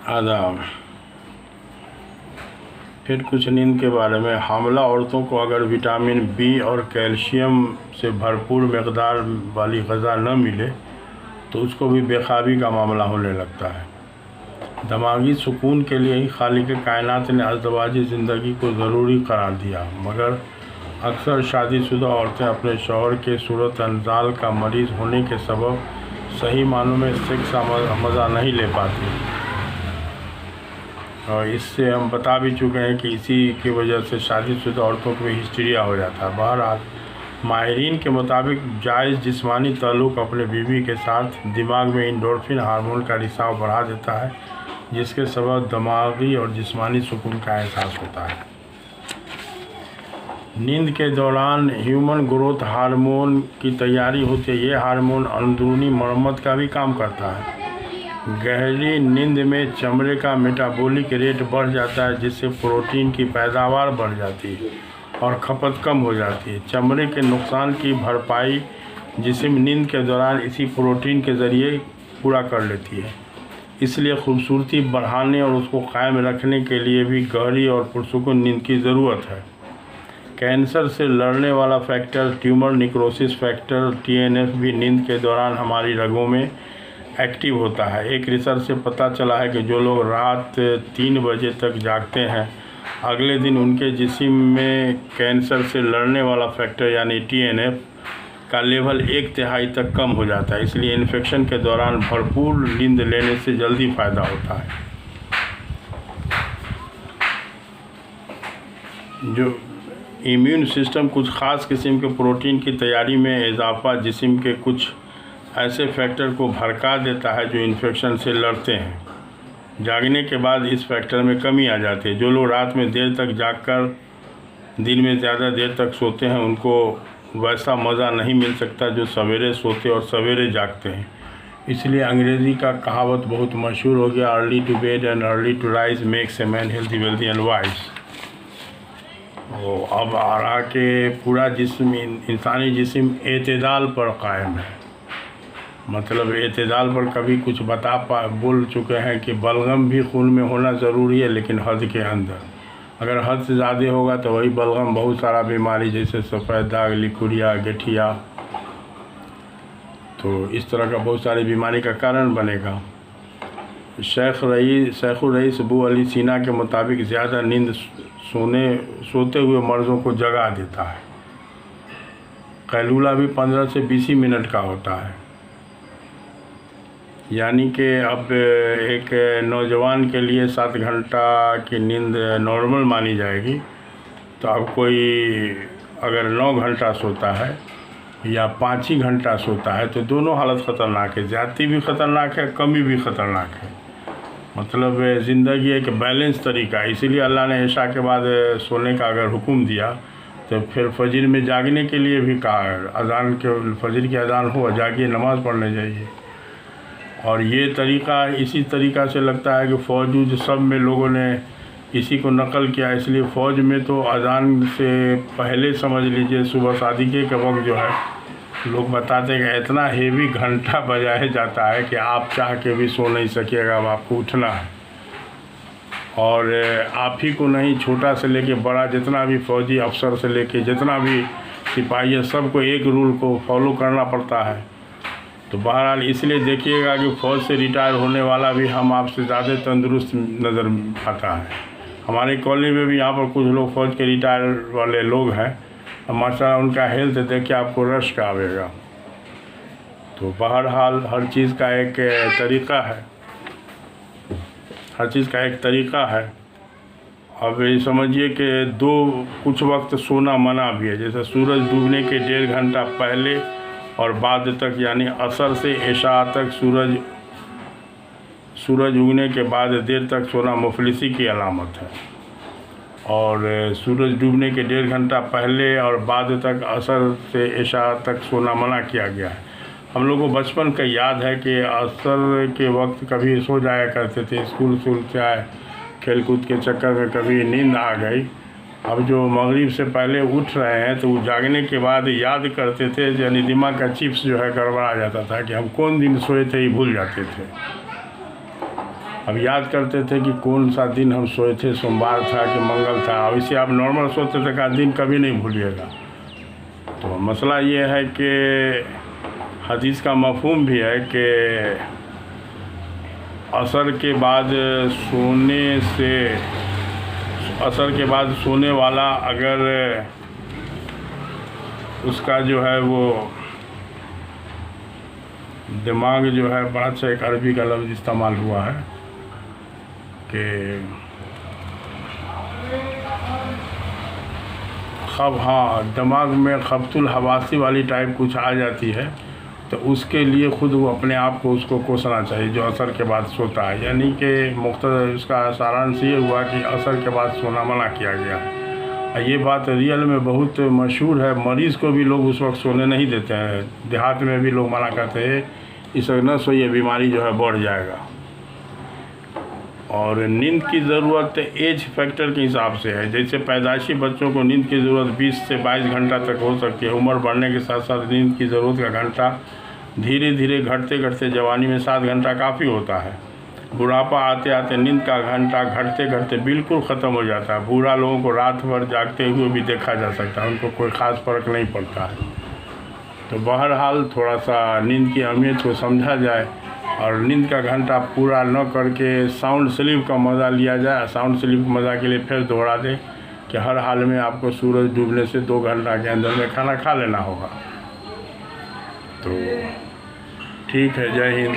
आदाब। फिर कुछ नींद के बारे में। हामिला औरतों को अगर विटामिन बी और कैल्शियम से भरपूर मकदार वाली ग़िज़ा न मिले तो उसको भी बेख्वाबी का मामला होने लगता है। दिमागी सुकून के लिए ही खालिक कायनात ने अज़दवाजी ज़िंदगी को ज़रूरी करार दिया, मगर अक्सर शादीशुदा औरतें अपने शौहर के सूरत अंजाल का मरीज़ होने के सबब सही मानों में सेक्स का मज़ा नहीं ले पाती। और इससे हम बता भी चुके हैं कि इसी की वजह से शादीशुदा औरतों को भी हिस्टीरिया हो जाता है। बहरहाल माहिरीन के मुताबिक जायज़ जिस्मानी ताल्लुक़ अपने बीवी के साथ दिमाग में एंडोर्फिन हार्मोन का रिसाव बढ़ा देता है, जिसके सबब दिमागी और जिस्मानी सुकून का एहसास होता है। नींद के दौरान ह्यूमन ग्रोथ हार्मोन की तैयारी होती है। ये हार्मोन अंदरूनी मरम्मत का भी काम करता है। गहरी नींद में चमड़े का मेटाबॉलिक रेट बढ़ जाता है, जिससे प्रोटीन की पैदावार बढ़ जाती है और खपत कम हो जाती है। चमड़े के नुकसान की भरपाई जिस्म नींद के दौरान इसी प्रोटीन के ज़रिए पूरा कर लेती है। इसलिए खूबसूरती बढ़ाने और उसको कायम रखने के लिए भी गहरी और पुरसुकून नींद की ज़रूरत है। कैंसर से लड़ने वाला factor tumour necrosis factor TNF भी नींद के दौरान हमारी रगों में एक्टिव होता है। एक रिसर्च से पता चला है कि जो लोग रात 3 बजे तक जागते हैं, अगले दिन उनके जिस्म में कैंसर से लड़ने वाला फैक्टर यानी TNF का लेवल 1/3 तक कम हो जाता है। इसलिए इन्फेक्शन के दौरान भरपूर नींद लेने से जल्दी फ़ायदा होता है। जो इम्यून सिस्टम कुछ ख़ास किस्म के प्रोटीन की तैयारी में इजाफा जिस्म के कुछ ऐसे फैक्टर को भड़का देता है जो इन्फेक्शन से लड़ते हैं। जागने के बाद इस फैक्टर में कमी आ जाती है। जो लोग रात में देर तक जागकर दिन में ज़्यादा देर तक सोते हैं, उनको वैसा मज़ा नहीं मिल सकता जो सवेरे सोते और सवेरे जागते हैं। इसलिए अंग्रेज़ी का कहावत बहुत मशहूर हो गया, early to bed and early to rise makes a man healthy wealthy and wise. अब आ रहा कि पूरा जिस्म इंसानी जिस्म एतदाल पर कायम है। मतलब एतदाल पर कभी कुछ बोल चुके हैं कि बलगम भी खून में होना ज़रूरी है, लेकिन हद के अंदर। अगर हद से ज़्यादा होगा तो वही बलगम बहुत सारा बीमारी जैसे सफ़ेद दाग, लिकुरिया, गठिया, तो इस तरह का बहुत सारी बीमारी का कारण बनेगा। शेखुर रईस अबू अली सीना के मुताबिक ज़्यादा नींद सोते हुए मर्दों को जगा देता है। कैलूला भी 15 से 20 मिनट का होता है। यानी कि अब एक नौजवान के लिए 7 घंटा की नींद नॉर्मल मानी जाएगी, तो अब कोई अगर 9 घंटा सोता है या 5 ही घंटा सोता है तो दोनों हालत ख़तरनाक है। ज़्यादती भी ख़तरनाक है, कमी भी ख़तरनाक है। मतलब ज़िंदगी एक बैलेंस तरीका है। इसीलिए अल्लाह ने इशा के बाद सोने का अगर हुक्म दिया तो फिर फजर में जागने के लिए भी कहा है। अज़ान के फजर की अज़ान हो, जागिए, नमाज़ पढ़ने जाइए। और ये तरीक़ा इसी तरीक़ा से लगता है कि फ़ौज सब में लोगों ने इसी को नकल किया। इसलिए फ़ौज में तो अज़ान से पहले समझ लीजिए सुबह सादिक़े के वक्त जो है, लोग बताते हैं कि इतना हेवी घंटा बजाया जाता है कि आप चाह के भी सो नहीं सकिएगा, अब आपको उठना है। और आप ही को नहीं, छोटा से लेके बड़ा जितना भी फ़ौजी अफसर से लेके जितना भी सिपाही है, सबको एक रूल को फॉलो करना पड़ता है। तो बहरहाल इसलिए देखिएगा कि फ़ौज से रिटायर होने वाला भी हम आपसे ज़्यादा तंदुरुस्त नज़र आता है। हमारे कॉलेज में भी यहाँ पर कुछ लोग फ़ौज के रिटायर वाले लोग हैं, माशाल्लाह उनका हेल्थ देख के आपको रश का आवेगा। तो बहरहाल हर चीज़ का एक तरीक़ा है, हर चीज़ का एक तरीक़ा है। अब ये समझिए कि कुछ वक्त सोना मना भी है, जैसे सूरज डूबने के 1.5 घंटा पहले और बाद तक, यानी असर से इशा तक सूरज उगने के बाद देर तक सोना मुफलिसी की अलामत है। और सूरज डूबने के 1.5 घंटा पहले और बाद तक असर से इशा तक सोना मना किया गया है। हम लोग को बचपन का याद है कि असर के वक्त कभी सो जाया करते थे, स्कूल से खेल कूद के चक्कर में कभी नींद आ गई। अब जो मगरिब से पहले उठ रहे हैं तो वो जागने के बाद याद करते थे, यानी दिमाग का चिप्स जो है गड़बड़ा जाता था कि हम कौन दिन सोए थे, ये भूल जाते थे। अब याद करते थे कि कौन सा दिन हम सोए थे, सोमवार था कि मंगल था। अब इसे आप नॉर्मल सोते थे का दिन कभी नहीं भूलिएगा। तो मसला ये है कि हदीस का मफ़हूम भी है कि असर के बाद सोने वाला अगर उसका जो है वो दिमाग जो है, बड़ा अच्छा एक अरबी का लफ्ज़ इस्तेमाल हुआ है कि दिमाग में खब्तुल हवासी वाली टाइप कुछ आ जाती है, तो उसके लिए ख़ुद वो अपने आप को उसको कोसना चाहिए जो असर के बाद सोता है। यानी कि मुख्तसर इसका सारांश ये हुआ कि असर के बाद सोना मना किया गया है। ये बात रियल में बहुत मशहूर है। मरीज़ को भी लोग उस वक्त सोने नहीं देते हैं। देहात में भी लोग मना करते हैं इस वक्त न सोइए, बीमारी जो है बढ़ जाएगा। और नींद की ज़रूरत एज फैक्टर के हिसाब से है। जैसे पैदाइशी बच्चों को नींद की ज़रूरत 20 से 22 घंटा तक हो सकती है। उम्र बढ़ने के साथ साथ नींद की ज़रूरत का घंटा धीरे धीरे घटते घटते जवानी में 7 घंटा काफ़ी होता है। बुढ़ापा आते आते नींद का घंटा घटते घटते बिल्कुल ख़त्म हो जाता है। बूढ़ा लोगों को रात भर जागते हुए भी देखा जा सकता है, उनको कोई ख़ास फ़र्क नहीं पड़ता है। तो बहरहाल थोड़ा सा नींद की अहमियत को समझा जाए और नींद का घंटा पूरा न करके साउंड स्लीप का मज़ा लिया जाए। साउंड स्लीप के मज़ा के लिए फिर दोहरा दें कि हर हाल में आपको सूरज डूबने से 2 घंटा के अंदर में खाना खा लेना होगा। तो ठीक है, जय हिंद।